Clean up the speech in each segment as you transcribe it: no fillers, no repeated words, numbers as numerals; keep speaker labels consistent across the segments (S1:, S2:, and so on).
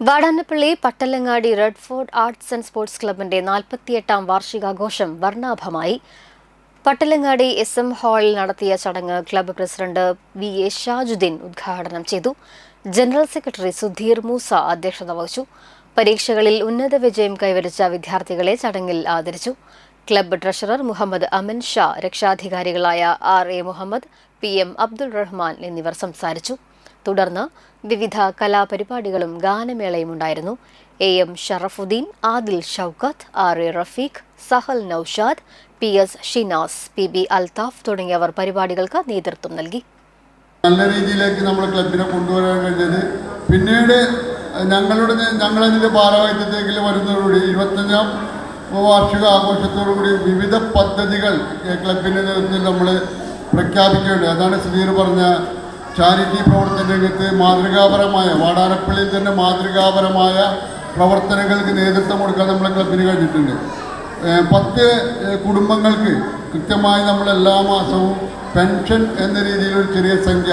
S1: Vadanappally Pattalangadi Redford arts and sports ക്ലബിന്റെ 48ാം വാർഷികാഘോഷം വർണ്ണാഭമായി. Pattalangadi SM ഹാളിൽ നടത്തിയ ചടങ്ങ് ക്ലബ്ബ് പ്രസിഡന്റ് VA ഷാജുദ്ദീൻ ഉദ്ഘാടനം ചെയ്തു. ജനറൽ സെക്രട്ടറി സുധീർ മൂസ അധ്യക്ഷത വഹിച്ചു. പരീക്ഷകളിൽ ഉന്നത വിജയം കൈവരിച്ച വിദ്യാർത്ഥികളെ ചടങ്ങിൽ ആദരിച്ചു. ക്ലബ്ബ് ട്രഷറർ മുഹമ്മദ് അമൻ ഷാ, രക്ഷാധികാരികളായ RA മുഹമ്മദ്, PM അബ്ദുൾ റഹ്മാൻ എന്നിവർ സംസാരിച്ചു. തുടർന്ന് വിവിധ കലാപരിപാടികളും ഗാനമേളയും ഉണ്ടായിരുന്നു. AM Sharafuddin, Adil Shoukath, RA Rafeeq, Sahal Naushad, PS Shinas, PB Althaf തുടങ്ങിയവർ പരിപാടികൾക്ക് നേതൃത്വം നൽകി.
S2: നല്ല രീതിയിലേക്ക് നമ്മുടെ ക്ലബിനെ കൊണ്ടുവരാൻ കഴിഞ്ഞത് പിന്നീട് ഞങ്ങളതിൻ്റെ ഭാരവാഹിത്വത്തേക്ക് വരുന്നതോടുകൂടി 25ാം വാർഷിക ആഘോഷത്തോടുകൂടി വിവിധ പദ്ധതികൾ ക്ലബിൻ്റെ നേതൃത്വത്തിൽ നമ്മൾ പ്രഖ്യാപിക്കേണ്ടത്. അതാണ് സുധീർ പറഞ്ഞ ചാരിറ്റി പ്രവർത്തന രംഗത്ത് മാതൃകാപരമായ, വാടാനപ്പള്ളിയിൽ തന്നെ മാതൃകാപരമായ പ്രവർത്തനങ്ങൾക്ക് നേതൃത്വം കൊടുക്കാൻ നമ്മളെ ക്ലബിന് കഴിഞ്ഞിട്ടുണ്ട്. 10 കുടുംബങ്ങൾക്ക് കൃത്യമായി നമ്മൾ എല്ലാ മാസവും പെൻഷൻ എന്ന രീതിയിലൊരു ചെറിയ സംഖ്യ,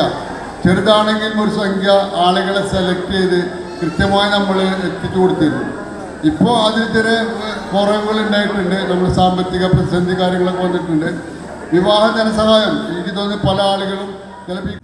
S2: ചെറുതാണെങ്കിൽ ഒരു സംഖ്യ ആളുകളെ സെലക്ട് ചെയ്ത് കൃത്യമായി നമ്മൾ എത്തിച്ചു കൊടുത്തിരുന്നു. ഇപ്പോൾ അതിൽ ചെറിയ കുറവുകൾ ഉണ്ടായിട്ടുണ്ട്. നമ്മൾ സാമ്പത്തിക പ്രതിസന്ധി കാര്യങ്ങളൊക്കെ വന്നിട്ടുണ്ട്. വിവാഹ ധനസഹായം എനിക്ക് തോന്നുന്നു പല ആളുകളും ചിലപ്പോൾ